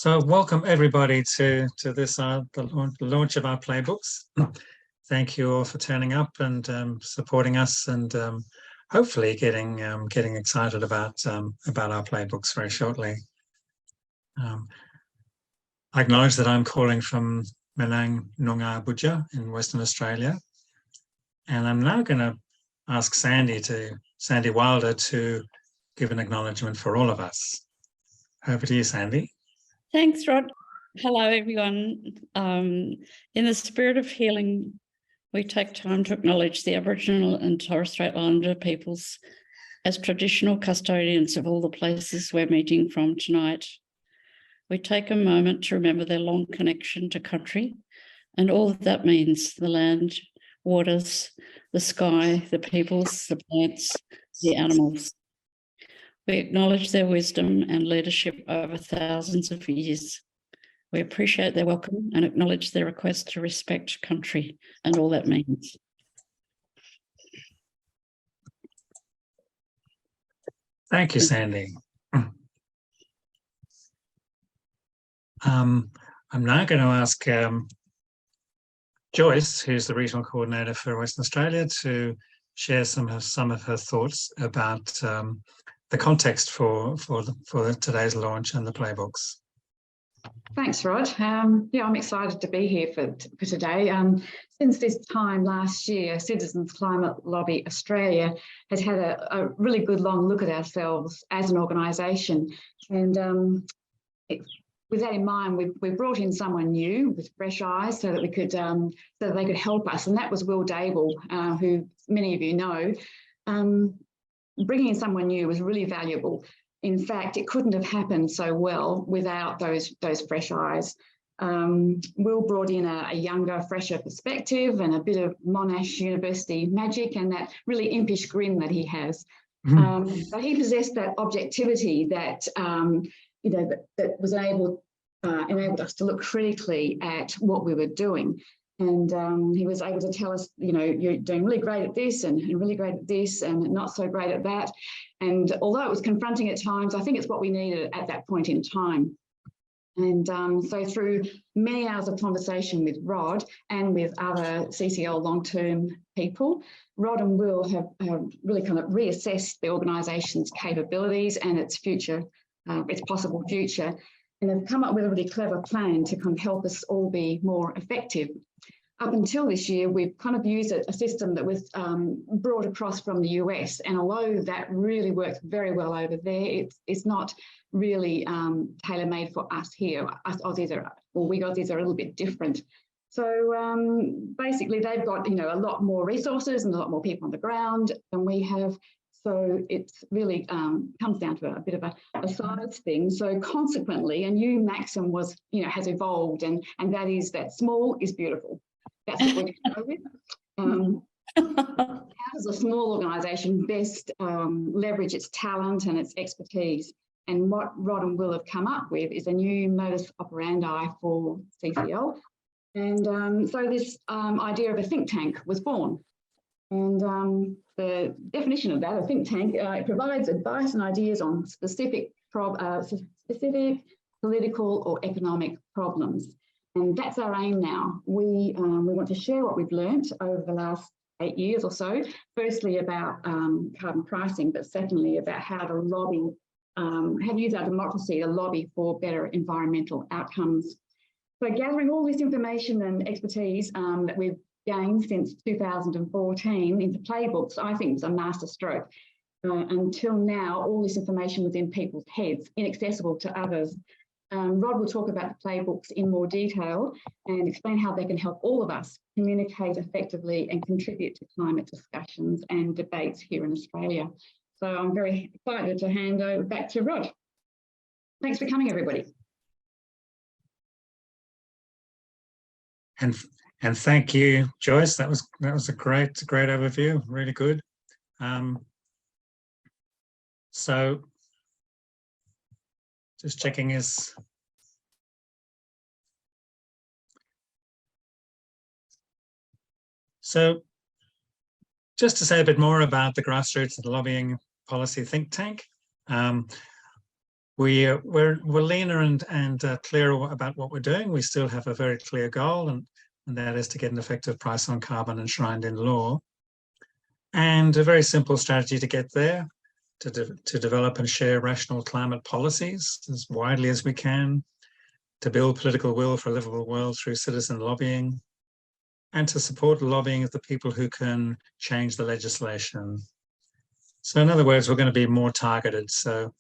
So welcome everybody to this the launch of our playbooks. Thank you all for turning up and supporting us, and hopefully getting excited about our playbooks very shortly. I acknowledge that I'm calling from Menang Noongar Budja in Western Australia, and I'm now going to ask Sandy Wilder to give an acknowledgement for all of us. Over to you, Sandy. Thanks, Rod. Hello, everyone. In the spirit of healing, we take time to acknowledge the Aboriginal and Torres Strait Islander peoples as traditional custodians of all the places we're meeting from tonight. We take a moment to remember their long connection to country and all that means: the land, waters, the sky, the peoples, the plants, the animals. We acknowledge their wisdom and leadership over thousands of years. We appreciate their welcome and acknowledge their request to respect country and all that means. Thank you, Sandy. I'm now going to ask Joyce, who's the regional coordinator for Western Australia, to share some of her thoughts about the context for today's launch and the playbooks. Thanks, Rod. Yeah, I'm excited to be here for today. Since this time last year, Citizens Climate Lobby Australia has had a really good long look at ourselves as an organisation, and with that in mind, we brought in someone new with fresh eyes so that we could so that they could help us, and that was Will Dable, who many of you know. Bringing in someone new was really valuable. In fact, it couldn't have happened so well without those fresh eyes. Will brought in a younger, fresher perspective and a bit of Monash University magic and that really impish grin that he has. But he possessed that objectivity that that was enabled us to look critically at what we were doing. And he was able to tell us, you're doing really great at this and really great at this and not so great at that. And although it was confronting at times, I think it's what we needed at that point in time. And so through many hours of conversation with Rod and with other CCL long-term people, Rod and Will have really kind of reassessed the organisation's capabilities and its future, its possible future, and have come up with a really clever plan to kind of help us all be more effective. Up until this year, we've kind of used a system that was brought across from the US, and although that really works very well over there, it's not really tailor-made for us here. Us Aussies we Aussies are a little bit different. So basically, they've got a lot more resources and a lot more people on the ground than we have. So it's really comes down to a bit of a size thing. So consequently, a new maxim has evolved, and that is that small is beautiful. That's what we're going to go with. How does a small organisation best leverage its talent and its expertise? And what Rod and Will have come up with is a new modus operandi for CCL. And so this idea of a think tank was born. And the definition of that, a think tank, it provides advice and ideas on specific political or economic problems. And that's our aim now. We want to share what we've learnt over the last 8 years or so, firstly about carbon pricing, but secondly about how to lobby, how to use our democracy to lobby for better environmental outcomes. So gathering all this information and expertise that we've gained since 2014 into playbooks, I think, is a masterstroke. Until now, all this information was in people's heads, inaccessible to others. Rod will talk about the playbooks in more detail and explain how they can help all of us communicate effectively and contribute to climate discussions and debates here in Australia. So I'm very excited to hand over back to Rod. Thanks for coming, everybody. And thank you, Joyce. That was a great overview. Really good. So just checking is. So just to say a bit more about the grassroots and lobbying policy think tank. we're leaner and clearer about what we're doing. We still have a very clear goal, and that is to get an effective price on carbon enshrined in law. And a very simple strategy to get there, to develop and share rational climate policies as widely as we can, to build political will for a livable world through citizen lobbying, and to support lobbying of the people who can change the legislation. So in other words, we're going to be more targeted. So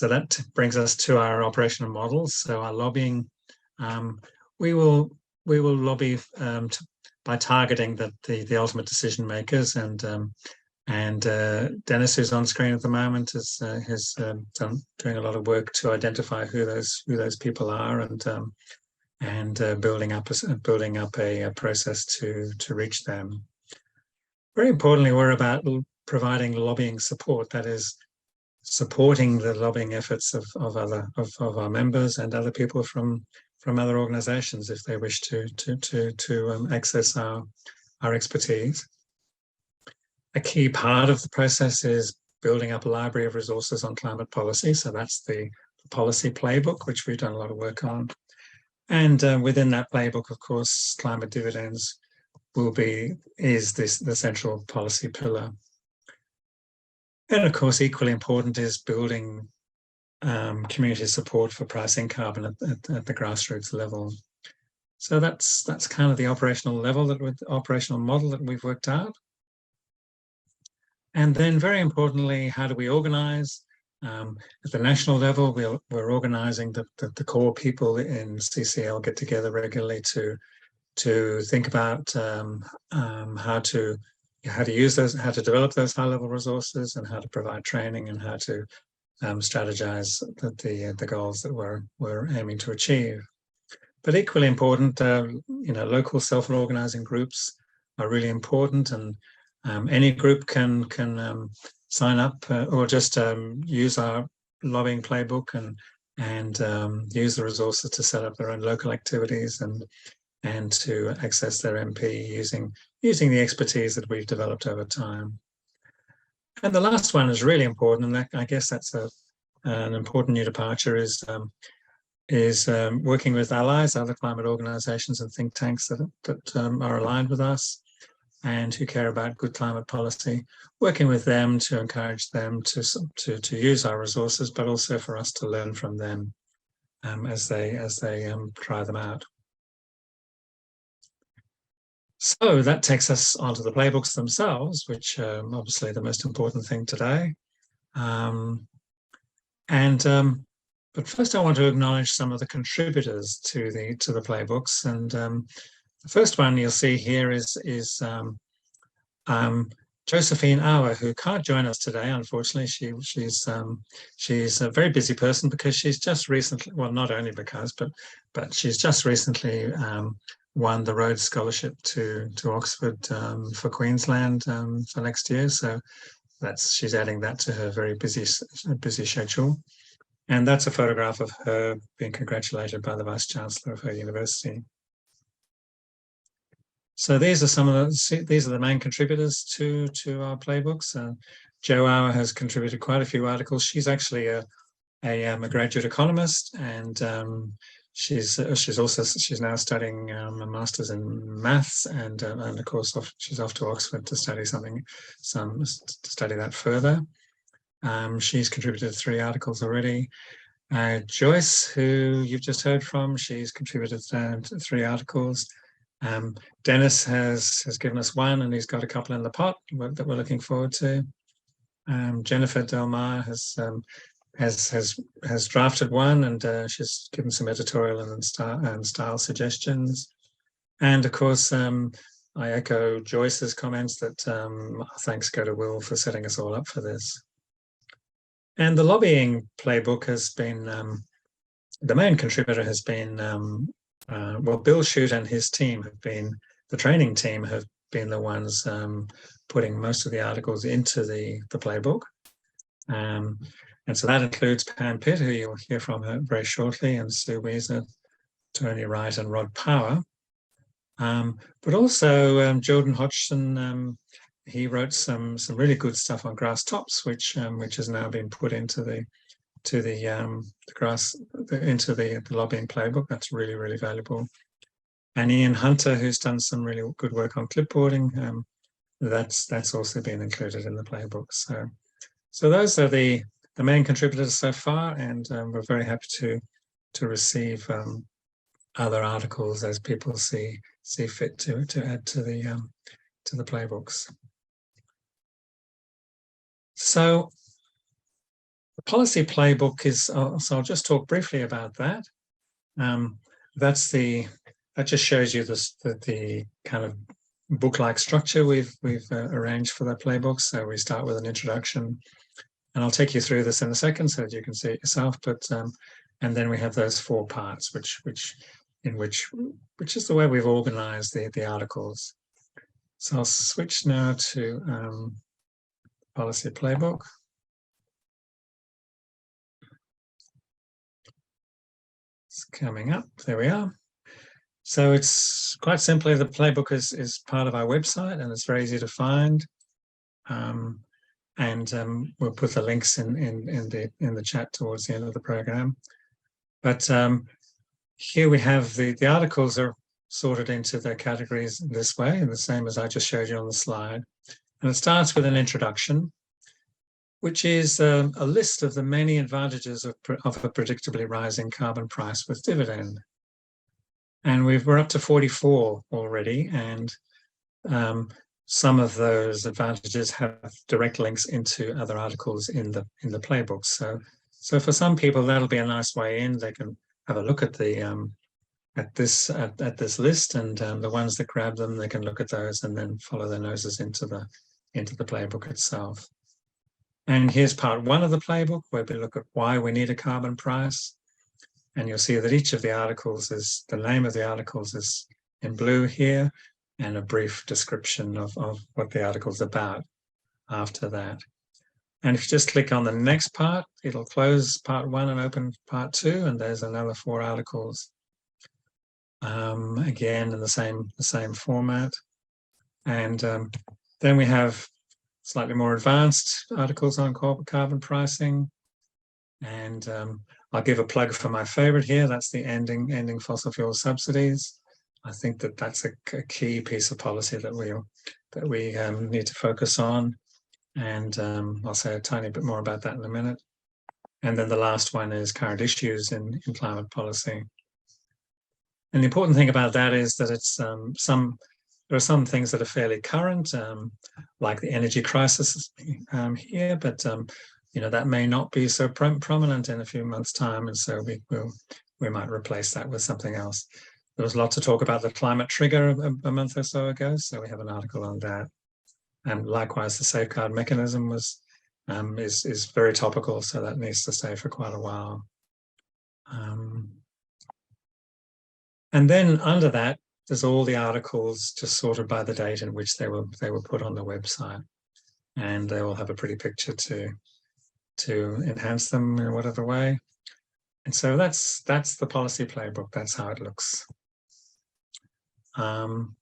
that brings us to our operational models. So our lobbying, we will lobby by targeting the ultimate decision makers, and Dennis, who's on screen at the moment, is doing a lot of work to identify who those people are, and building up a process to reach them. Very importantly, we're about providing lobbying support, that is, supporting the lobbying efforts of our members and other people from other organisations if they wish to access our expertise. A key part of the process is building up a library of resources on climate policy. So that's the policy playbook, which we've done a lot of work on. And within that playbook, of course, climate dividends is the central policy pillar. And of course, equally important is building community support for pricing carbon at the grassroots level. So that's kind of the operational model that we've worked out. And then, very importantly, how do we organise? At the national level, we're organising the core people in CCL get together regularly to think about how to use those, how to develop those high-level resources, and how to provide training, and how to strategize the goals that we're aiming to achieve. But equally important, local self-organizing groups are really important, and any group can sign up or just use our lobbying playbook and use the resources to set up their own local activities and to access their MP using the expertise that we've developed over time. And the last one is really important, and I guess that's an important new departure, is working with allies, other climate organisations and think tanks that are aligned with us and who care about good climate policy, working with them to encourage them to use our resources, but also for us to learn from them as they try them out. So that takes us onto the playbooks themselves, which are obviously the most important thing today. But first, I want to acknowledge some of the contributors to the playbooks. And the first one you'll see here is Josephine Auer, who can't join us today, unfortunately. She's a very busy person because she's just recently, well, not only because, but she's just recently won the Rhodes Scholarship to Oxford for Queensland for next year. So she's adding that to her very busy schedule. And that's a photograph of her being congratulated by the Vice Chancellor of her university. So these are the main contributors to our playbooks. Jo Auer has contributed quite a few articles. She's actually a graduate economist, and she's now studying a master's in maths, and of course she's off to Oxford to study study that further. She's contributed 3 articles already. Joyce, who you've just heard from, she's contributed 3 articles. Dennis has given us 1, and he's got a couple in the pot that we're looking forward to. Jennifer Delmar has drafted 1, and she's given some editorial and style suggestions. And of course, I echo Joyce's comments that thanks go to Will for setting us all up for this. And the lobbying playbook has been, the main contributor has been, Bill Shute and his team the training team have been the ones putting most of the articles into the playbook. And so that includes Pam Pitt, who you'll hear from her very shortly, and Sue Weezer, Tony Wright, and Rod Power. But also Jordan Hodgson, he wrote some really good stuff on grass tops, which has now been put into the into the lobbying playbook. That's really, really valuable. And Ian Hunter, who's done some really good work on clipboarding, that's also been included in the playbook. So those are the main contributors so far, and we're very happy to receive other articles as people see fit to add to the playbooks. So the policy playbook is, so I'll just talk briefly about that. That just shows you the kind of book-like structure we've arranged for the playbook. So we start with an introduction, and I'll take you through this in a second so that you can see it yourself. But and then we have those 4 parts, which is the way we've organised the articles. So I'll switch now to policy playbook. It's coming up. There we are. So it's quite simply, the playbook is part of our website, and it's very easy to find. We'll put the links in the chat towards the end of the program. But here we have the articles are sorted into their categories this way, and the same as I just showed you on the slide. And it starts with an introduction, which is a list of the many advantages of a predictably rising carbon price with dividend. And we're up to 44 already, and some of those advantages have direct links into other articles in the playbook. So for some people, that'll be a nice way in. They can have a look at this list, and the ones that grab them, they can look at those and then follow their noses into the playbook itself. And here's part 1 of the playbook, where we look at why we need a carbon price. And you'll see that each of the articles is, the name of the articles is in blue here, and a brief description of what the article's about after that. And if you just click on the next part, it'll close part 1 and open part 2, and there's another 4 articles. Again, in the same format. And then we have slightly more advanced articles on carbon pricing. And I'll give a plug for my favorite here. That's the ending fossil fuel subsidies. I think that's a key piece of policy that we need to focus on. And I'll say a tiny bit more about that in a minute. And then the last one is current issues in climate policy. And the important thing about that is that it's there are some things that are fairly current, like the energy crisis here, but that may not be so prominent in a few months' time, and so we might replace that with something else. There was lots of talk about the climate trigger a month or so ago, so we have an article on that. And likewise, the safeguard mechanism is very topical, so that needs to stay for quite a while. And then under that, there's all the articles just sorted by the date in which they were put on the website, and they will have a pretty picture to enhance them in whatever way. And so that's the policy playbook. That's how it looks. And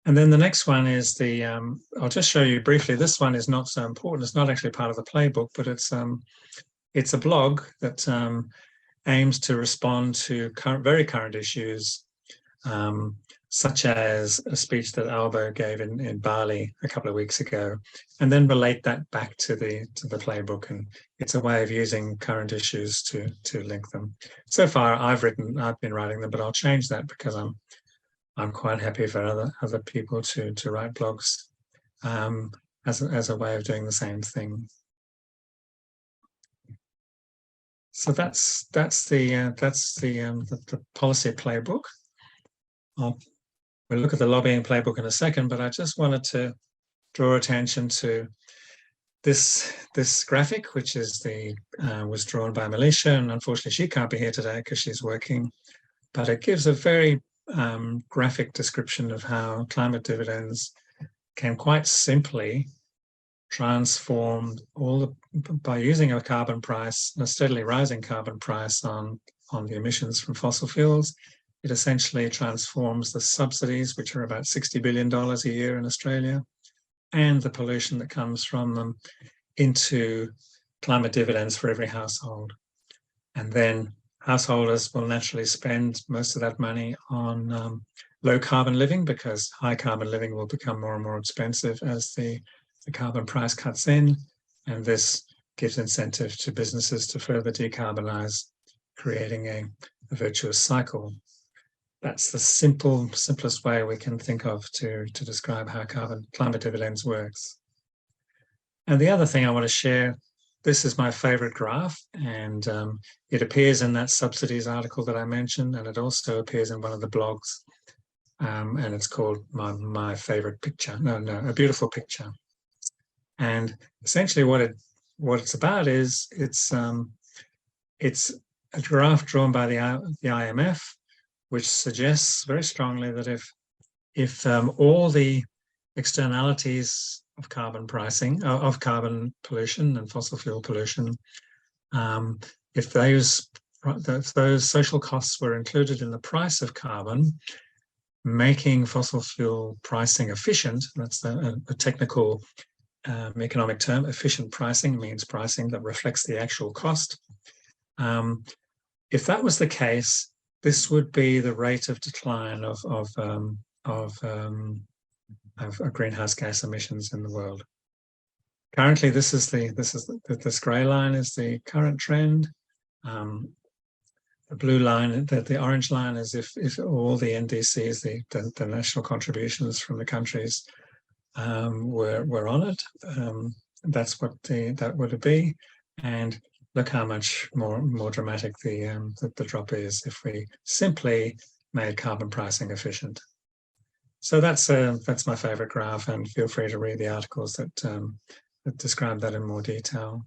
then the next one is I'll just show you briefly. This one is not so important. It's not actually part of the playbook, but it's a blog that aims to respond to very current issues, such as a speech that Albo gave in Bali a couple of weeks ago, and then relate that back to the playbook. And it's a way of using current issues to link them. So far, I've been writing them, but I'll change that because I'm quite happy for other people to write blogs as a way of doing the same thing. So that's the policy playbook. We'll look at the lobbying playbook in a second, but I just wanted to draw attention to this graphic, which is was drawn by Militia, and unfortunately she can't be here today because she's working. But it gives a very graphic description of how climate dividends can quite simply transform by using a carbon price, a steadily rising carbon price on the emissions from fossil fuels. It essentially transforms the subsidies, which are about $60 billion a year in Australia, and the pollution that comes from them into climate dividends for every household. And then householders will naturally spend most of that money on low carbon living, because high carbon living will become more and more expensive as the carbon price cuts in. And this gives incentive to businesses to further decarbonize, creating a virtuous cycle. That's the simplest way we can think of to describe how climate dividends works. And the other thing I want to share, this is my favorite graph, and it appears in that subsidies article that I mentioned, and it also appears in one of the blogs, and it's called my favorite picture. No, a beautiful picture. And essentially what it's about is it's a graph drawn by the IMF, which suggests very strongly that if all the externalities of carbon pricing, of carbon pollution and fossil fuel pollution, if those social costs were included in the price of carbon, making fossil fuel pricing efficient, that's a technical economic term. Efficient pricing means pricing that reflects the actual cost. If that was the case, this would be the rate of decline of greenhouse gas emissions in the world. Currently, this grey line is the current trend. The blue line, the orange line, is if all the NDCs, the national contributions from the countries, were on it. That's what that would be, and look how much more dramatic the drop is if we simply made carbon pricing efficient. So that's my favorite graph, and feel free to read the articles that describe that in more detail.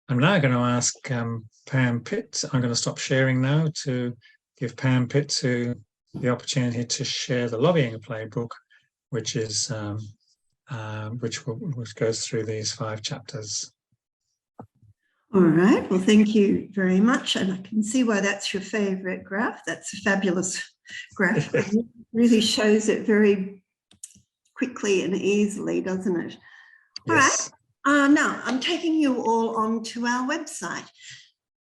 I'm now going to ask Pam Pitt. I'm going to stop sharing now to give Pam Pitt the opportunity to share the lobbying playbook, which is which goes through these 5 chapters. All right, well, thank you very much. And I can see why that's your favourite graph. That's a fabulous graph. It really shows it very quickly and easily, doesn't it? All Yes. right, now I'm taking you all onto our website.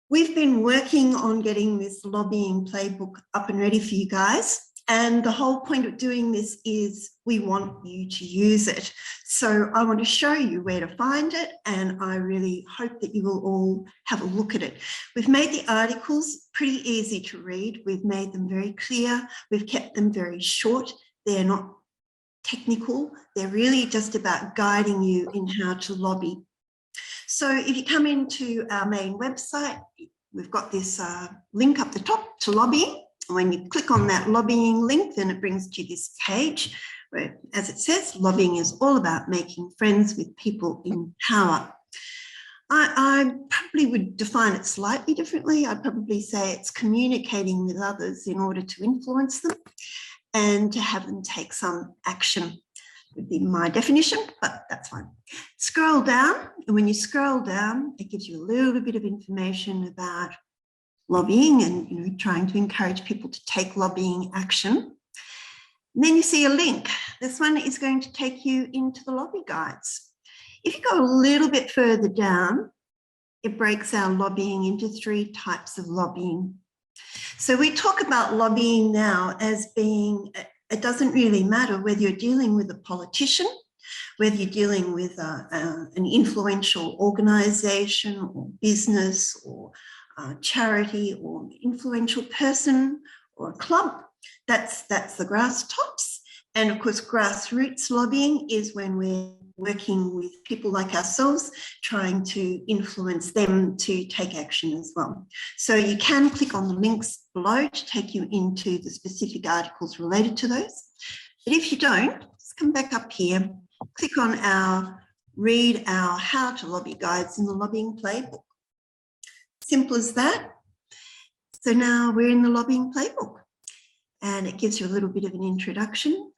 We've been working on getting this lobbying playbook up and ready for you guys. And the whole point of doing this is we want you to use it. So I want to show you where to find it, and I really hope that you will all have a look at it. We've made the articles pretty easy to read. We've made them very clear. We've kept them very short. They're not technical. They're really just about guiding you in how to lobby. So if you come into our main website, we've got this link up the top to lobbying. When you click on that lobbying link, then it brings you to this page where, as it says, lobbying is all about making friends with people in power. I probably would define it slightly differently. I'd probably say it's communicating with others in order to influence them and to have them take some action would be my definition, but that's fine. Scroll down, and when you scroll down, it gives you a little bit of information about lobbying and trying to encourage people to take lobbying action. And then you see a link. This one is going to take you into the lobby guides. If you go a little bit further down, it breaks our lobbying into 3 types of lobbying. So we talk about lobbying now as being, it doesn't really matter whether you're dealing with a politician, whether you're dealing with an influential organisation or business or charity or influential person or a club. That's the grass tops. And of course, grassroots lobbying is when we're working with people like ourselves, trying to influence them to take action as well. So you can click on the links below to take you into the specific articles related to those. But if you don't, just come back up here, click on read our how to lobby guides in the lobbying playbook. Simple as that. So now we're in the lobbying playbook, and it gives you a little bit of an introduction.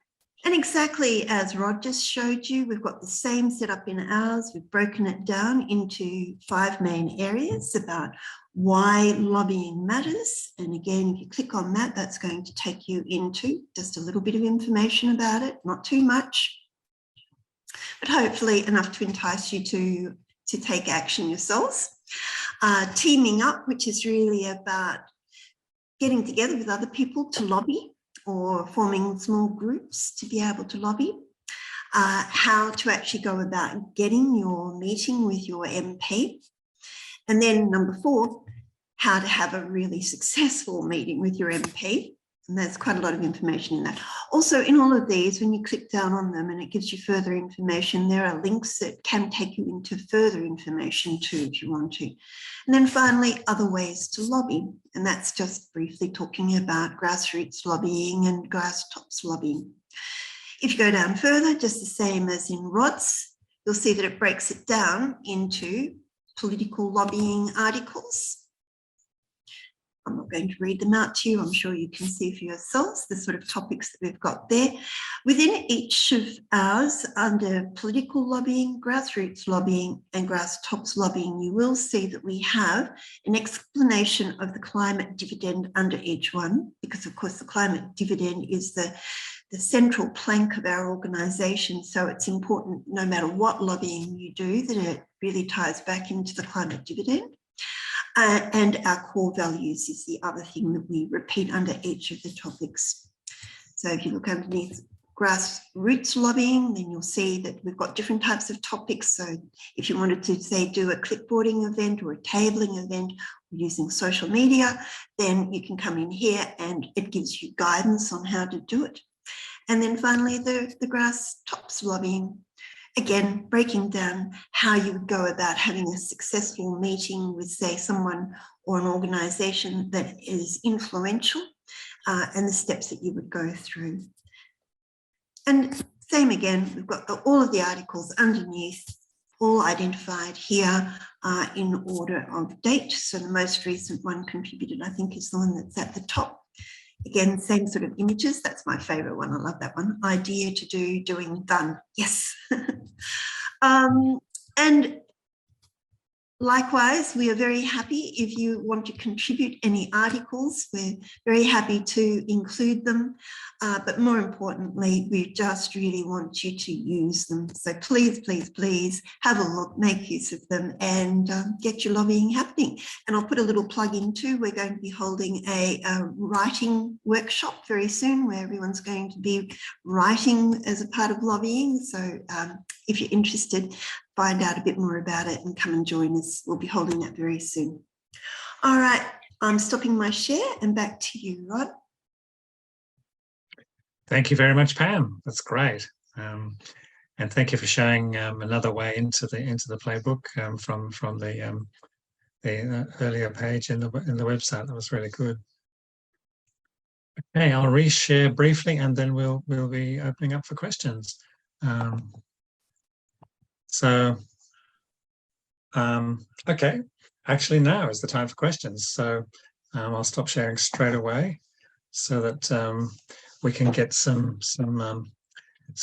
And exactly as Rod just showed you, we've got the same setup in ours. We've broken it down into 5 main areas about why lobbying matters. And again, if you click on that, that's going to take you into just a little bit of information about it, not too much, but hopefully enough to entice you to take action yourselves. Teaming up, which is really about getting together with other people to lobby or forming small groups to be able to lobby. How to actually go about getting your meeting with your MP. And then number 4, how to have a really successful meeting with your MP. And there's quite a lot of information in that. Also, in all of these, when you click down on them and it gives you further information, there are links that can take you into further information too, if you want to. And then finally, other ways to lobby. And that's just briefly talking about grassroots lobbying and grass tops lobbying. If you go down further, just the same as in RODS, you'll see that it breaks it down into political lobbying articles. I'm not going to read them out to you. I'm sure you can see for yourselves the sort of topics that we've got there. Within each of ours, under political lobbying, grassroots lobbying, and grass tops lobbying, you will see that we have an explanation of the climate dividend under each one, because of course the climate dividend is the central plank of our organisation. So it's important, no matter what lobbying you do, that it really ties back into the climate dividend. And our core values is the other thing that we repeat under each of the topics. So if you look underneath grassroots lobbying, then you'll see that we've got different types of topics. So if you wanted to, say, do a clipboarding event or a tabling event using social media, then you can come in here and it gives you guidance on how to do it. And then finally, the grass tops lobbying. Again, breaking down how you would go about having a successful meeting with, say, someone or an organisation that is influential, and the steps that you would go through. And same again, we've got all of the articles underneath, all identified here in order of date. So the most recent one contributed, I think, is the one that's at the top. Again, same sort of images. That's my favourite one. I love that one. Idea to do, doing, done. Yes. And likewise, we are very happy if you want to contribute any articles. We're very happy to include them. But more importantly, we just really want you to use them. So please, please, please have a look, make use of them, and get your lobbying happening. And I'll put a little plug in too. We're going to be holding a writing workshop very soon where everyone's going to be writing as a part of lobbying. So if you're interested, find out a bit more about it and come and join us. We'll be holding that very soon. All right, I'm stopping my share and back to you, Rod. Thank you very much, Pam. That's great. And thank you for showing another way into the playbook from the earlier page in the website. That was really good. Okay, I'll reshare briefly, and then we'll be opening up for questions. Okay, actually now is the time for questions. So I'll stop sharing straight away so that we can get some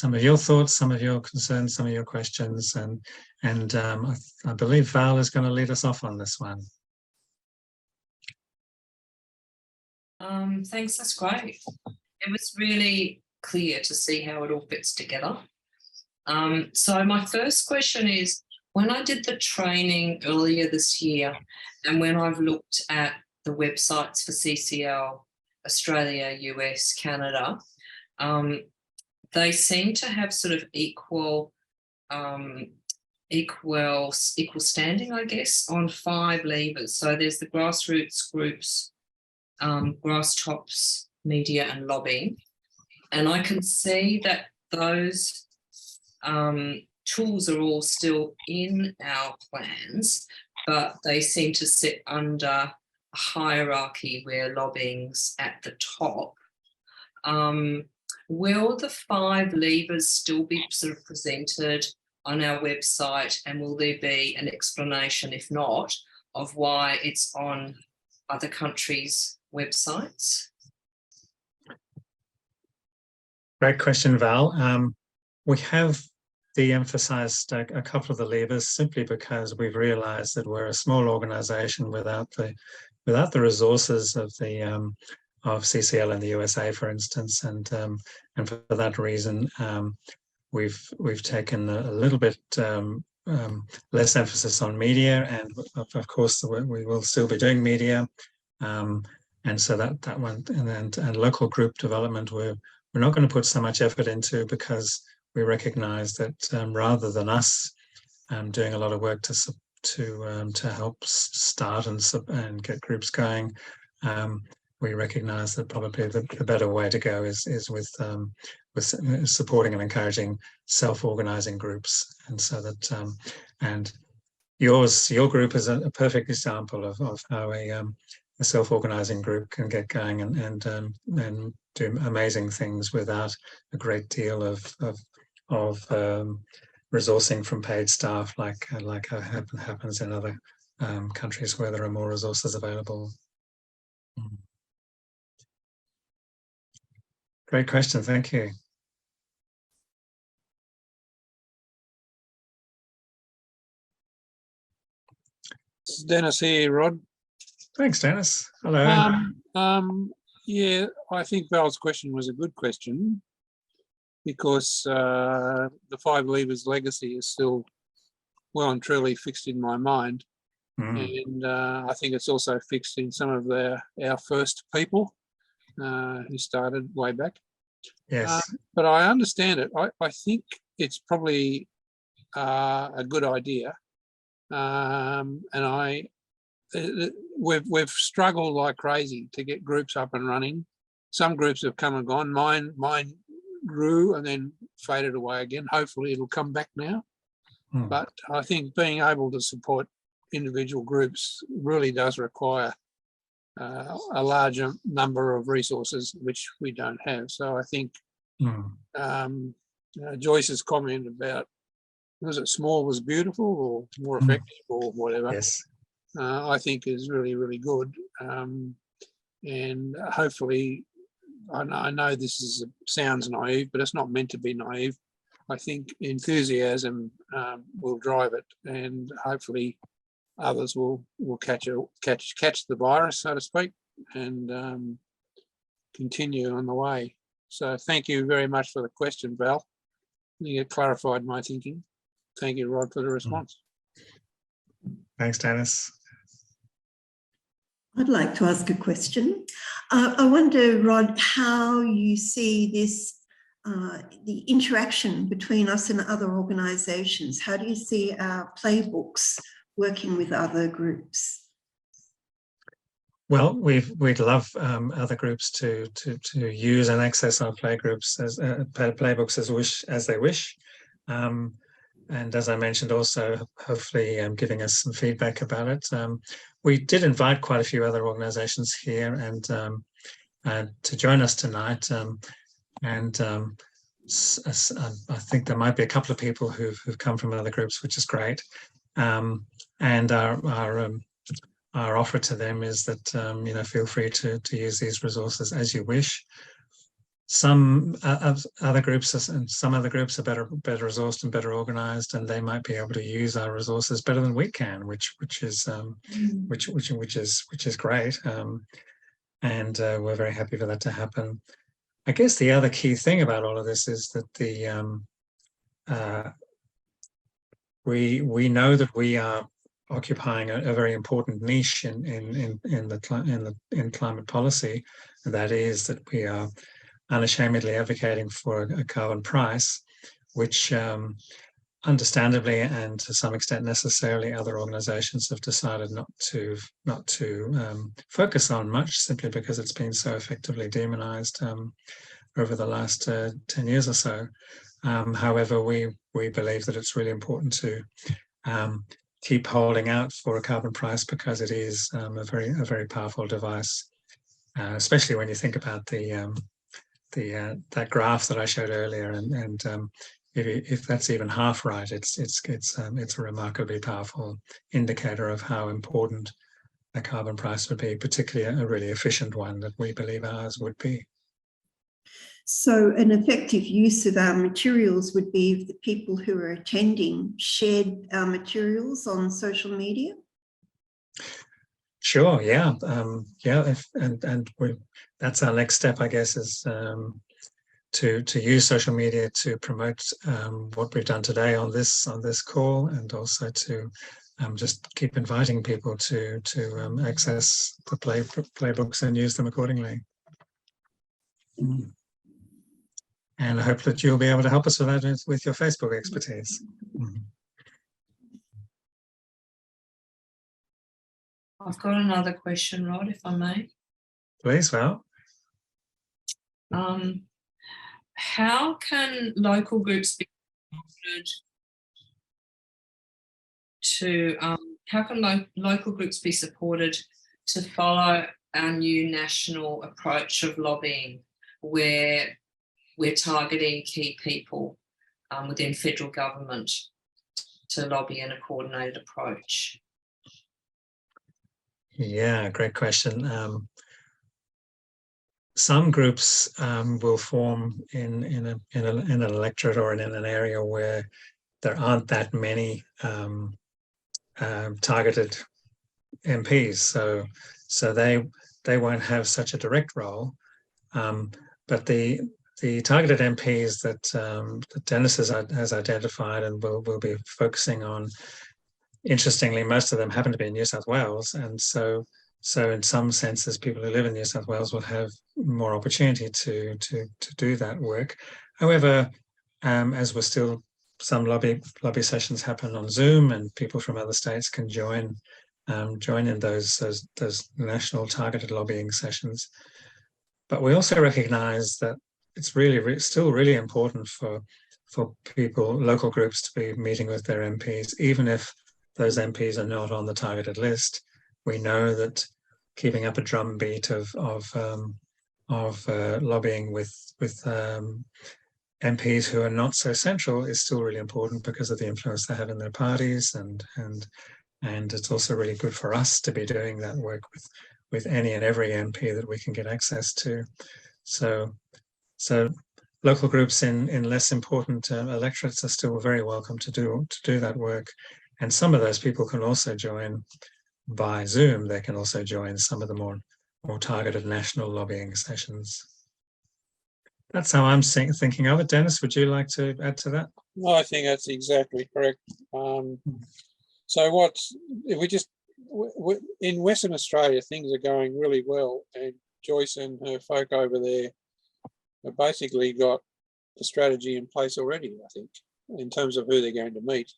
of your thoughts, some of your concerns, some of your questions, and I believe Val is going to lead us off on this one. Thanks, that's great. It was really clear to see how it all fits together. So my first question is, when I did the training earlier this year, and when I've looked at the websites for CCL Australia, US, Canada, they seem to have sort of equal standing, I guess, on 5 levers. So there's the grassroots groups, grass tops, media and lobbying. And I can see that those tools are all still in our plans, but they seem to sit under a hierarchy where lobbying's at the top. Will the 5 levers still be sort of presented on our website, and will there be an explanation, if not, of why it's on other countries' websites? Great question, Val. We have de-emphasised a couple of the levers simply because we've realised that we're a small organisation without the resources of CCL in the USA, for instance, and for that reason, we've taken a little bit less emphasis on media, and of course we will still be doing media, and so that one, and local group development we're not going to put so much effort into, because we recognise that rather than us doing a lot of work to help start and get groups going, we recognise that probably the better way to go is with supporting and encouraging self-organising groups, and so that and your group is a perfect example of how a self-organising group can get going and do amazing things without a great deal of resourcing from paid staff, like happens in other countries where there are more resources available. Great question, thank you. Dennis here, Rod. Thanks, Dennis. Hello. Yeah, I think Val's question was a good question, because the 5 Levers legacy is still well and truly fixed in my mind. And I think it's also fixed in some of our first people who started way back. Yes. But I understand it. I think it's probably a good idea. And we've struggled like crazy to get groups up and running. Some groups have come and gone. Mine grew and then faded away again. Hopefully it'll come back now. But I think being able to support individual groups really does require a larger number of resources, which we don't have. So I think Joyce's comment about, was it small was beautiful or more effective or whatever, yes, I think is really, really good. And hopefully, I know this sounds naive, but it's not meant to be naive. I think enthusiasm will drive it, and hopefully others will catch the virus, so to speak, and continue on the way. So thank you very much for the question, Val. I think it clarified my thinking. Thank you, Rod, for the response. Thanks, Dennis. I'd like to ask a question. I wonder, Rod, how you see this, the interaction between us and other organisations. How do you see our playbooks working with other groups? Well, we'd love other groups to use and access our playbooks as they wish, and as I mentioned, also hopefully giving us some feedback about it. We did invite quite a few other organisations here and to join us tonight, and I think there might be a couple of people who've come from other groups, which is great. And our offer to them is that feel free to use these resources as you wish. Some other groups are better resourced and better organised, and they might be able to use our resources better than we can, which is great. And we're very happy for that to happen. I guess the other key thing about all of this is that we know that we are occupying a very important niche in climate policy, and that is that we are unashamedly advocating for a carbon price, which understandably and to some extent necessarily other organisations have decided not to focus on much, simply because it's been so effectively demonised over the last 10 years or so. However, we believe that it's really important to keep holding out for a carbon price, because it is a very powerful device, especially when you think about that graph that I showed earlier, and if that's even half right, it's a remarkably powerful indicator of how important a carbon price would be, particularly a really efficient one that we believe ours would be. So an effective use of our materials would be if the people who are attending shared our materials on social media? Sure, yeah. That's our next step, I guess, is to use social media to promote what we've done today on this call, and also to just keep inviting people to access the playbooks and use them accordingly. And I hope that you'll be able to help us with that with your Facebook expertise. I've got another question, Rod, if I may. Please, Val. How can local groups be supported to local groups be supported to follow our new national approach of lobbying, where we're targeting key people within federal government to lobby in a coordinated approach? Yeah, great question. Some groups will form in an electorate or in an area where there aren't that many targeted MPs, so they won't have such a direct role. But the targeted MPs that Dennis has identified and will be focusing on, interestingly, most of them happen to be in New South Wales, and so in some senses, people who live in New South Wales will have more opportunity to do that work. However, as we're still, some lobby sessions happen on Zoom, and people from other states can join in those national targeted lobbying sessions. But we also recognise that it's still really important for people, local groups, to be meeting with their MPs, even if those MPs are not on the targeted list. We know that keeping up a drumbeat of lobbying with MPs who are not so central is still really important because of the influence they have in their parties, and it's also really good for us to be doing that work with any and every MP that we can get access to. So local groups in less important electorates are still very welcome to do that work, and some of those people can also join by Zoom. They can also join some of the more targeted national lobbying sessions. That's how I'm thinking of it. Dennis, would you like to add to that? No, I think that's exactly correct. So if we just, in Western Australia, things are going really well, and Joyce and her folk over there have basically got the strategy in place already, I think, in terms of who they're going to meet.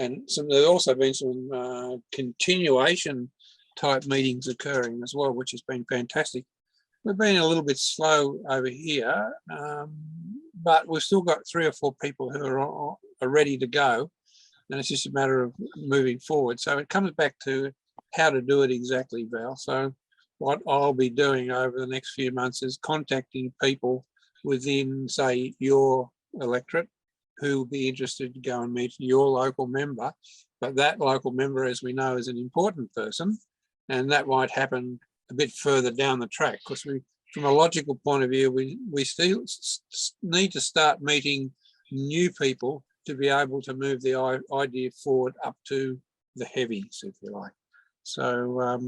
And there's also been some continuation type meetings occurring as well, which has been fantastic. We've been a little bit slow over here, but we've still got 3 or 4 people who are ready to go, and it's just a matter of moving forward. So it comes back to how to do it exactly, Val. So what I'll be doing over the next few months is contacting people within, say, your electorate who will be interested to go and meet your local member. But that local member, as we know, is an important person, and that might happen a bit further down the track, because from a logical point of view, we still need to start meeting new people to be able to move the idea forward up to the heavies, if you like. So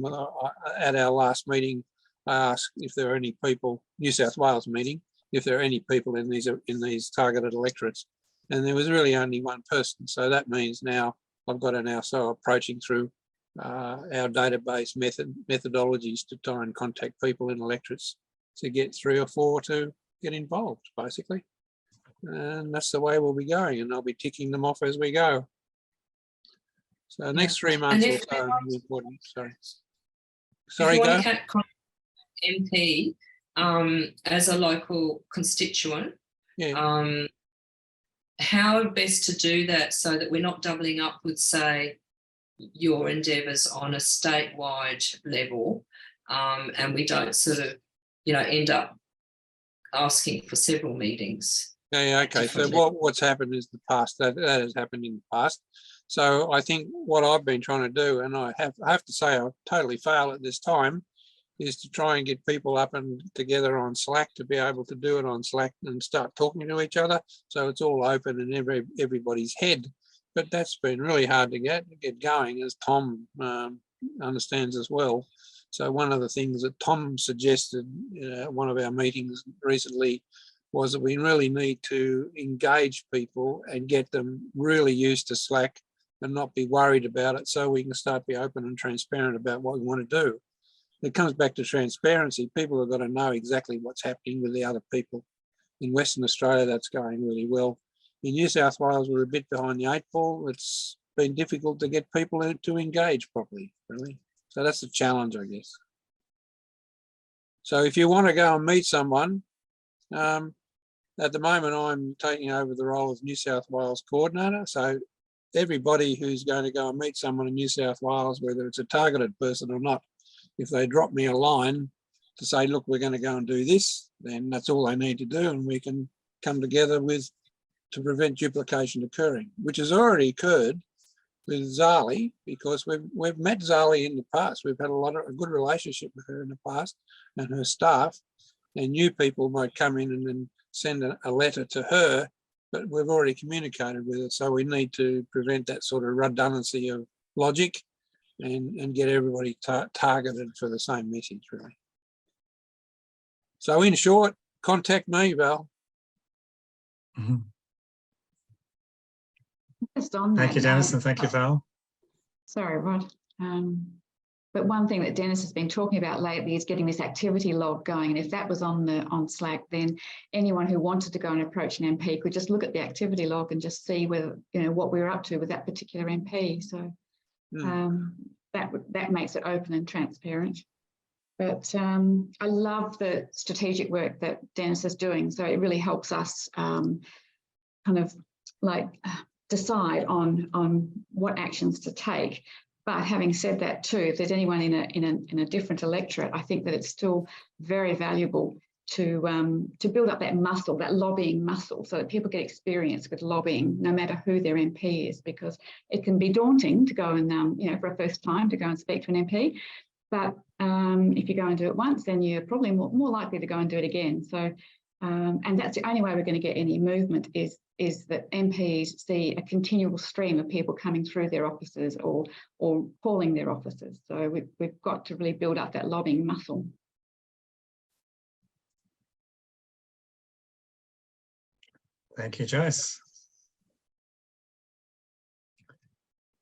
at our last meeting, I asked if there are any people, New South Wales meeting, if there are any people in these targeted electorates, and there was really only one person. So that means now I've got to now start approaching through our database methodologies to try and contact people in electorates to get 3 or 4 to get involved, basically. And that's the way we'll be going, and I'll be ticking them off as we go. So the next 3 months or so will be important. Sorry, go. MP as a local constituent, Yeah. how best to do that so that we're not doubling up with, say, your endeavours on a statewide level, and we don't sort of, end up asking for several meetings. Yeah, okay. So what's happened is the past. That has happened in the past. So I think what I've been trying to do, and I have to say I totally fail at this time, is to try and get people up and together on Slack, to be able to do it on Slack and start talking to each other. So it's all open in everybody's head. But that's been really hard to get going, as Tom understands as well. So one of the things that Tom suggested at one of our meetings recently was that we really need to engage people and get them really used to Slack and not be worried about it, so we can start to be open and transparent about what we want to do. It comes back to transparency. People have got to know exactly what's happening with the other people. In Western Australia, that's going really well. In New South Wales, we're a bit behind the 8 ball. It's been difficult to get people to engage properly, really. So that's the challenge, I guess. So if you want to go and meet someone, at the moment I'm taking over the role of New South Wales coordinator. So everybody who's going to go and meet someone in New South Wales, whether it's a targeted person or not, if they drop me a line to say, look, we're going to go and do this, then that's all they need to do, and we can come together to prevent duplication occurring, which has already occurred with Zali, because we've met Zali in the past. We've had a good relationship with her in the past and her staff, and new people might come in and then send a letter to her, but we've already communicated with her. So we need to prevent that sort of redundancy of logic and get everybody targeted for the same message, really. So in short, contact me, Val. Mhm. Just on Thank you, that, Dennis, and thank you, Val. Sorry, Rod. But one thing that Dennis has been talking about lately is getting this activity log going. And if that was on Slack, then anyone who wanted to go and approach an MP could just look at the activity log and just see whether, what we were up to with that particular MP. So that makes it open and transparent. But I love the strategic work that Dennis is doing. So it really helps us kind of like decide on what actions to take. But having said that too, if there's anyone in a different electorate, I think that it's still very valuable to build up that muscle, that lobbying muscle, so that people get experience with lobbying, no matter who their MP is, because it can be daunting to go and for a first time to go and speak to an MP. But if you go and do it once, then you're probably more likely to go and do it again. So, and that's the only way we're going to get any movement is that MPs see a continual stream of people coming through their offices or calling their offices. So we've got to really build up that lobbying muscle. Thank you, Joyce.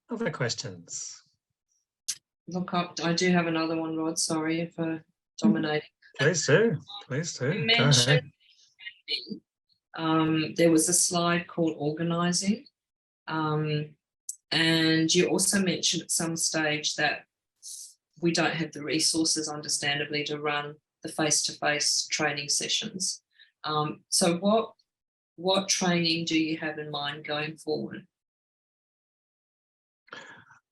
Other questions? Look up. I do have another one, Rod. Sorry for dominating. Please do. Please do. You Go ahead. mentioned there was a slide called organising, and you also mentioned at some stage that we don't have the resources, understandably, to run the face-to-face training sessions. So what training do you have in mind going forward?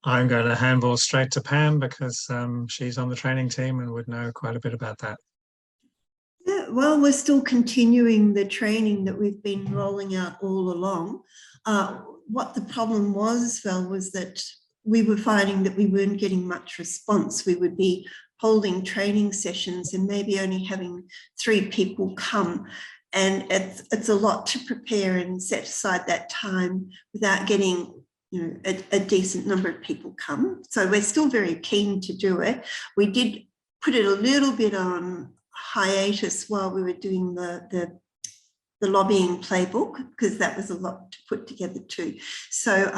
I'm going to handball straight to Pam because she's on the training team and would know quite a bit about that. Yeah, well, we're still continuing the training that we've been rolling out all along. What the problem was, Val, was that we were finding that we weren't getting much response. We would be holding training sessions and maybe only having 3 people come. And it's a lot to prepare and set aside that time without getting a decent number of people come. So we're still very keen to do it. We did put it a little bit on hiatus while we were doing the lobbying playbook, because that was a lot to put together too. So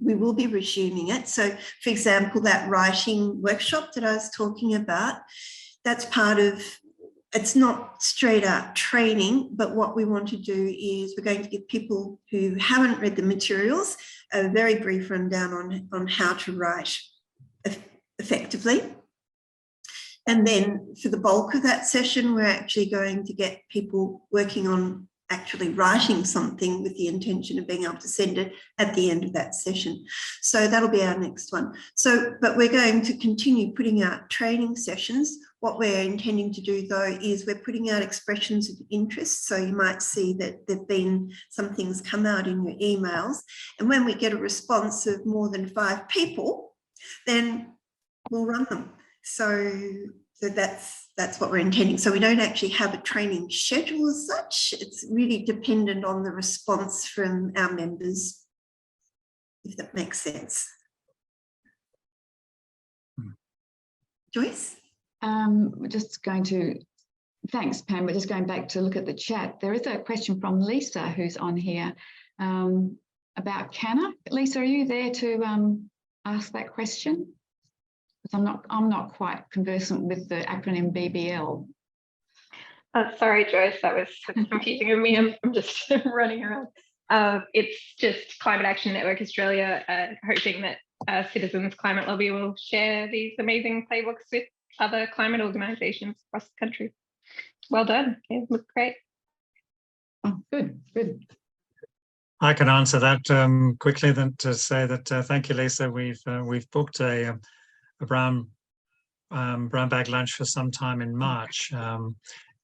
we will be resuming it. So for example, that writing workshop that I was talking about, that's part of, it's not straight out training, but what we want to do is we're going to give people who haven't read the materials a very brief rundown on how to write effectively. And then for the bulk of that session, we're actually going to get people working on actually writing something with the intention of being able to send it at the end of that session. So that'll be our next one. So, but we're going to continue putting out training sessions. What we're intending to do though is we're putting out expressions of interest. So you might see that there've been some things come out in your emails. And when we get a response of more than 5 people, then we'll run them. So that's what we're intending. So we don't actually have a training schedule as such. It's really dependent on the response from our members, if that makes sense. Joyce? We're just going to Thanks, Pam. We're just going back to look at the chat. There is a question from Lisa who's on here about Canna. Lisa, are you there to ask that question? Because I'm not quite conversant with the acronym BBL. Sorry, Joyce, that was confusing of me. I'm just running around. It's just Climate Action Network Australia, hoping that Citizens Climate Lobby will share these amazing playbooks with other climate organisations across the country. Well done. Yeah, look great. Oh, good. I can answer that quickly then to say that thank you, Lisa. We've booked a brown bag lunch for some time in March,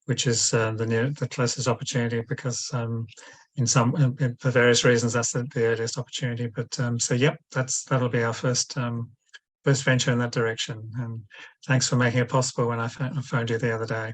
which is the closest opportunity because for various reasons that's the earliest opportunity. But so yep, that'll be our first venture in that direction. And thanks for making it possible when I phoned you the other day.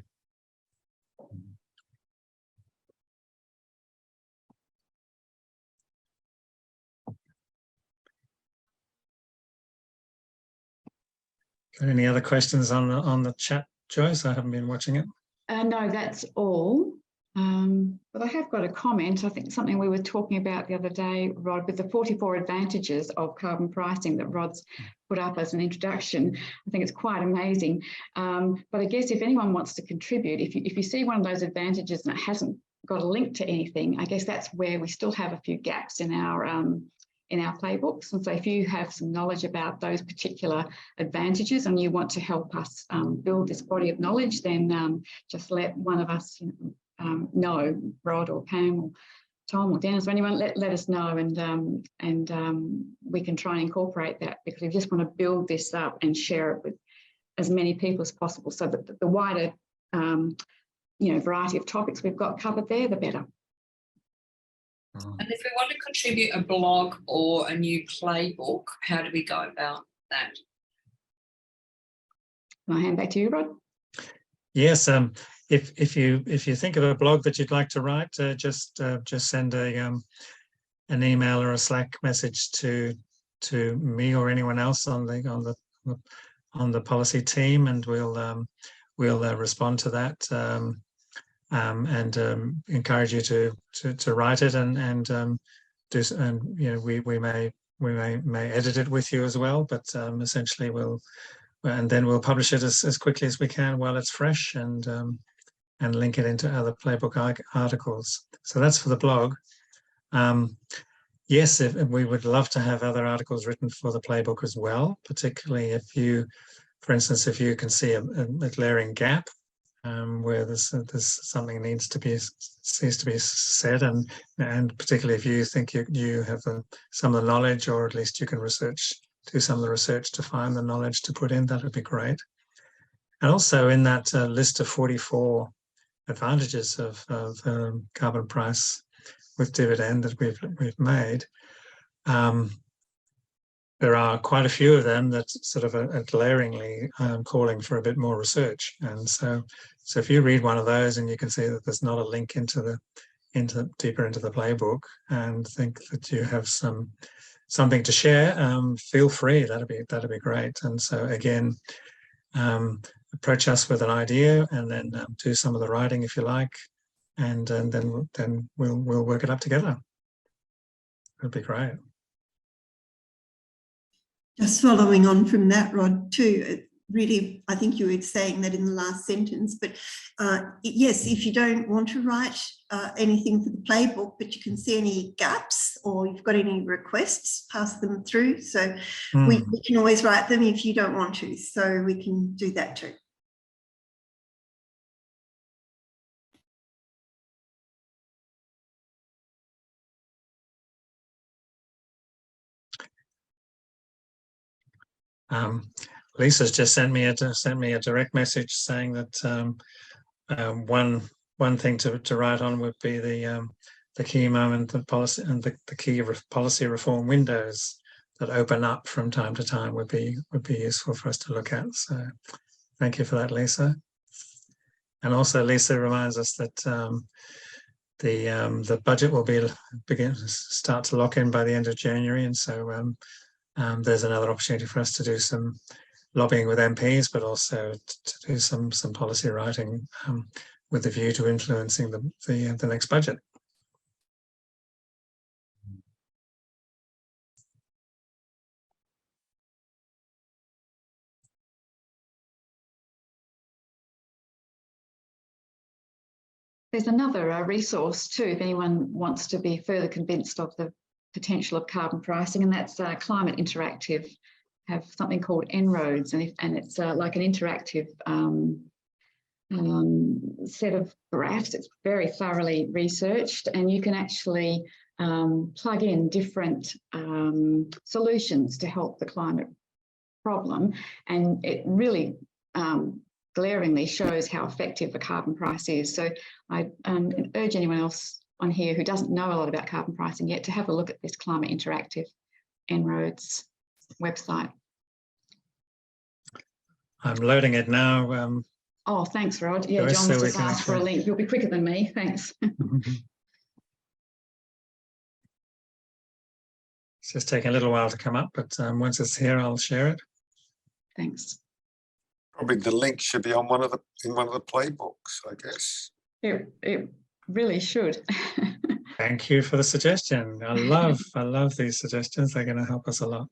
Any other questions on the chat, Joyce? I haven't been watching it. No, that's all. But I have got a comment. I think something we were talking about the other day, Rod, with the 44 advantages of carbon pricing that Rod's put up as an introduction. I think it's quite amazing. But I guess if anyone wants to contribute, if you see one of those advantages and it hasn't got a link to anything, I guess that's where we still have a few gaps in our playbooks. And so if you have some knowledge about those particular advantages and you want to help us build this body of knowledge, then just let one of us know, Rod or Pam or Tom or Dennis or anyone, let us know, and we can try and incorporate that, because we just want to build this up and share it with as many people as possible, so that the wider variety of topics we've got covered there, the better. And if we want to contribute a blog or a new playbook, how do we go about that? Can I hand back to you, Rod? Yes. If you think of a blog that you'd like to write, just send an email or a Slack message to me or anyone else on the policy team, and we'll respond to that. And encourage you to write it and we may edit it with you as well, but essentially we'll publish it as quickly as we can while it's fresh, and link it into other playbook articles. So that's for the blog. Yes, we would love to have other articles written for the playbook as well, particularly for instance, if you can see a glaring gap where there's something needs to be said, and particularly if you think you have some of the knowledge, or at least you can do some of the research to find the knowledge to put in, that would be great. And also in that list of 44 advantages of carbon price with dividend that we've made, there are quite a few of them that sort of are glaringly calling for a bit more research. And so if you read one of those and you can see that there's not a link deeper into the playbook, and think that you have something to share, feel free. That'd be great. And so again, approach us with an idea, and then do some of the writing if you like, and then we'll work it up together. It'd be great. Just following on from that, Rod, too, really, I think you were saying that in the last sentence, but yes, if you don't want to write anything for the playbook, but you can see any gaps or you've got any requests, pass them through. So we can always write them if you don't want to, so we can do that too. Lisa's just sent me a direct message saying that one thing to write on would be the key moment of policy, and the key policy reform windows that open up from time to time would be useful for us to look at. So thank you for that, Lisa. And also Lisa reminds us that the budget will start to lock in by the end of January, and so there's another opportunity for us to do some lobbying with MPs, but also to do some policy writing with a view to influencing the next budget. There's another resource too, if anyone wants to be further convinced of the potential of carbon pricing, and that's Climate Interactive have something called En-ROADS, and it's like an interactive set of graphs. It's very thoroughly researched, and you can actually plug in different solutions to help the climate problem, and it really glaringly shows how effective a carbon price is. So I urge anyone else on here who doesn't know a lot about carbon pricing yet to have a look at this Climate Interactive En-ROADS website. I'm loading it now. Oh, thanks, Rod. Yeah, Joyce, John's so we just can asked for a actually- link. You'll be quicker than me. Thanks. It's just taking a little while to come up, but once it's here, I'll share it. Thanks. Probably the link should be on one of the playbooks, I guess. It really should. Thank you for the suggestion. I love these suggestions. They're going to help us a lot.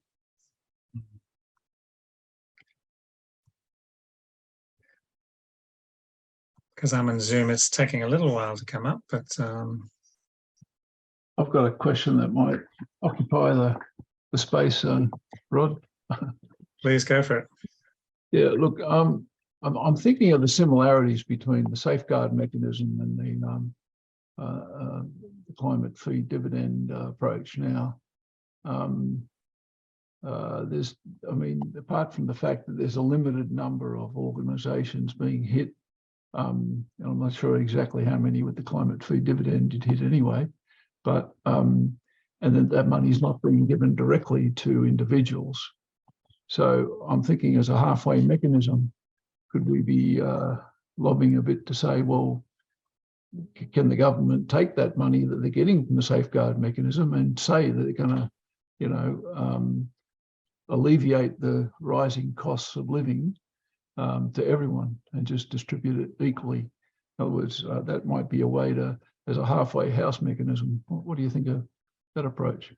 Because I'm in Zoom, it's taking a little while to come up, but I've got a question that might occupy the space, Rod. please go for it. Yeah, look, I'm thinking of the similarities between the safeguard mechanism and the climate fee dividend approach. Now, there's, I mean, apart from the fact that there's a limited number of organisations being hit, and I'm not sure exactly how many with the climate fee dividend it hit anyway, but and then that money is not being given directly to individuals. So I'm thinking as a halfway mechanism, could we be lobbying a bit to say, well, can the government take that money that they're getting from the safeguard mechanism and say that they're going to, you know, alleviate the rising costs of living to everyone and just distribute it equally? In other words, that might be a way to, as a halfway house mechanism. What do you think of that approach?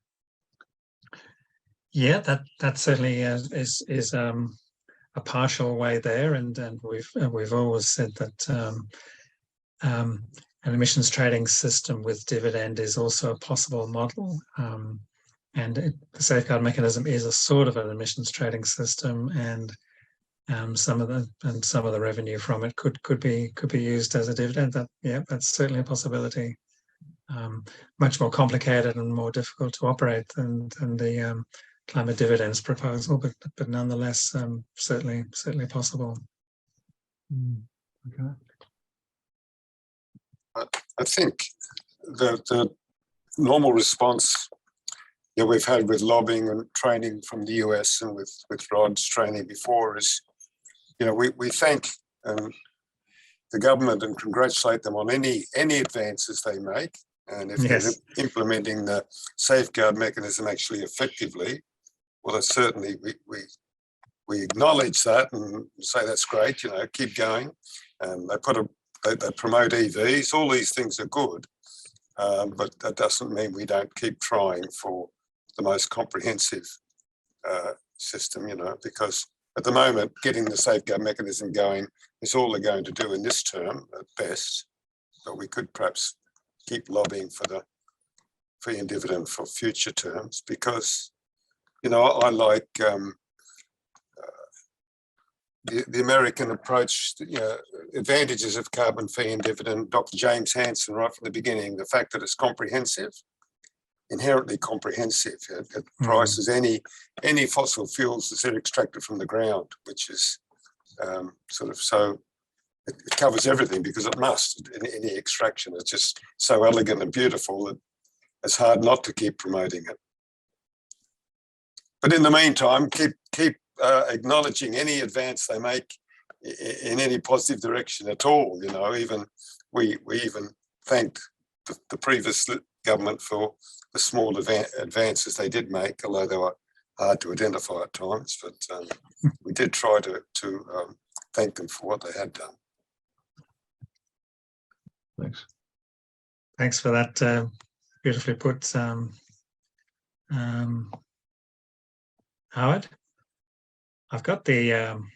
Yeah, that certainly is a partial way there, and we've always said that an emissions trading system with dividend is also a possible model, and the safeguard mechanism is a sort of an emissions trading system, and some of the revenue from it could be used as a dividend. That's certainly a possibility. Much more complicated and more difficult to operate than the climate dividends proposal, but nonetheless, certainly possible. Okay. I think the normal response that we've had with lobbying and training from the US and with Rod's training before is, you know, we thank the government and congratulate them on any advances they make, and if they're implementing the safeguard mechanism actually effectively, well, that's certainly we acknowledge that and say that's great. You know, keep going. They promote EVs. All these things are good, but that doesn't mean we don't keep trying for the most comprehensive system. You know, because at the moment, getting the safeguard mechanism going is all they're going to do in this term at best. But we could perhaps keep lobbying for the fee and dividend for future terms, because, you know, I like the American approach, you know, advantages of carbon fee and dividend. Dr. James Hansen, right from the beginning, the fact that it's comprehensive, inherently comprehensive. It prices any fossil fuels that are extracted from the ground, which is it covers everything because it must. Any extraction is just so elegant and beautiful that it's hard not to keep promoting it. But in the meantime, keep acknowledging any advance they make in any positive direction at all. You know, even we even thanked the previous government for the small advances they did make, although they were hard to identify at times. But we did try to thank them for what they had done. Thanks. Thanks for that. Beautifully put, Howard. I've got the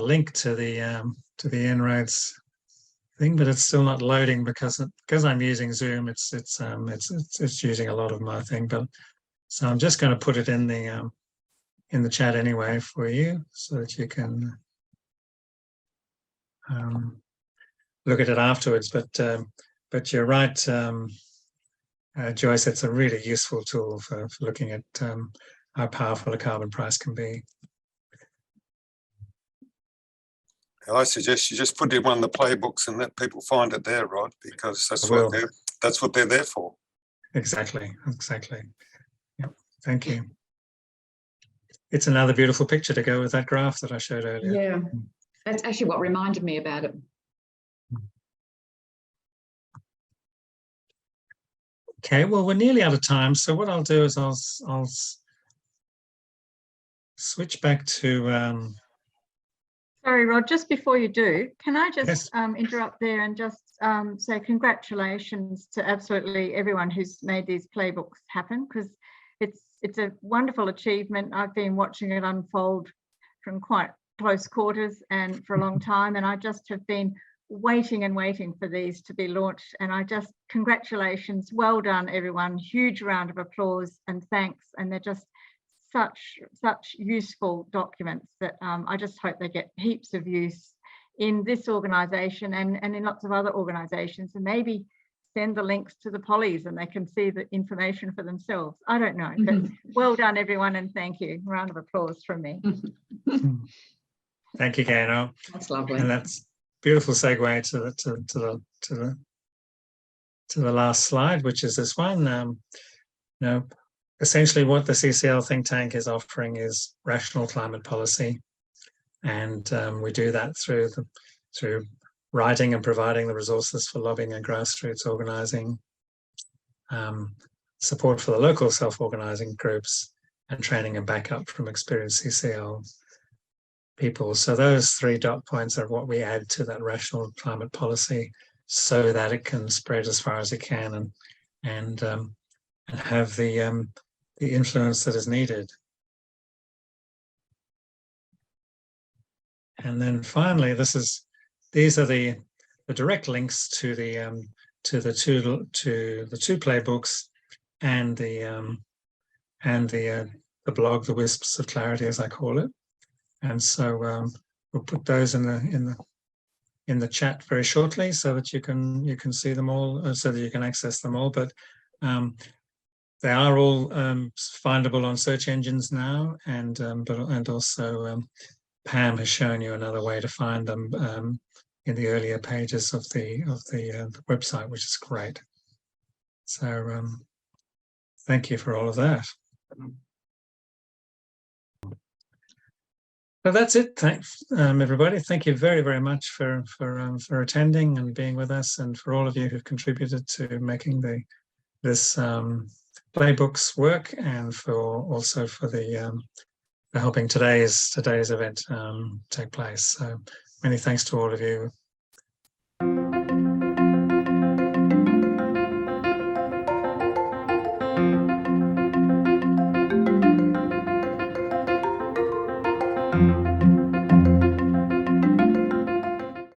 link to the En-ROADS thing, but it's still not loading because I'm using Zoom. It's using a lot of my thing. But so I'm just going to put it in the chat anyway for you, so that you can look at it afterwards. But you're right, Joyce. It's a really useful tool for looking at how powerful a carbon price can be. And I suggest you just put it on the playbooks and let people find it there, Rod, because that's what they're there for. Exactly. Yeah, thank you. It's another beautiful picture to go with that graph that I showed earlier. Yeah, that's actually what reminded me about it. Okay, well, we're nearly out of time. So what I'll do is I'll switch back to Sorry, Rod, just before you do, can I just Yes. interrupt there and just say congratulations to absolutely everyone who's made these playbooks happen, because it's a wonderful achievement. I've been watching it unfold from quite close quarters and for a long time, and I just have been waiting and waiting for these to be launched. And congratulations, well done everyone, huge round of applause and thanks. And they're just such useful documents that I just hope they get heaps of use in this organisation and in lots of other organisations, and maybe send the links to the pollies and they can see the information for themselves. I don't know, but well done everyone, and thank you. Round of applause from me. Thank you, Gano. That's lovely. And that's beautiful segue to the last slide, which is this one. Essentially what the CCL think tank is offering is rational climate policy. And we do that through writing and providing the resources for lobbying and grassroots organising, support for the local self-organising groups, and training and backup from experienced CCL people. So those 3 dot points are what we add to that rational climate policy, so that it can spread as far as it can and have the influence that is needed. And then finally, these are the direct links to the two playbooks and the blog, the Wisps of Clarity, as I call it. And so we'll put those in the chat very shortly, so that you can see them all, so that you can access them all. But they are all findable on search engines now, and also Pam has shown you another way to find them in the earlier pages of the website, which is great. So thank you for all of that. So that's it. Thanks, everybody. Thank you very, very much for attending and being with us, and for all of you who've contributed to making this playbooks work, and also for helping today's event take place. So many thanks to all of you.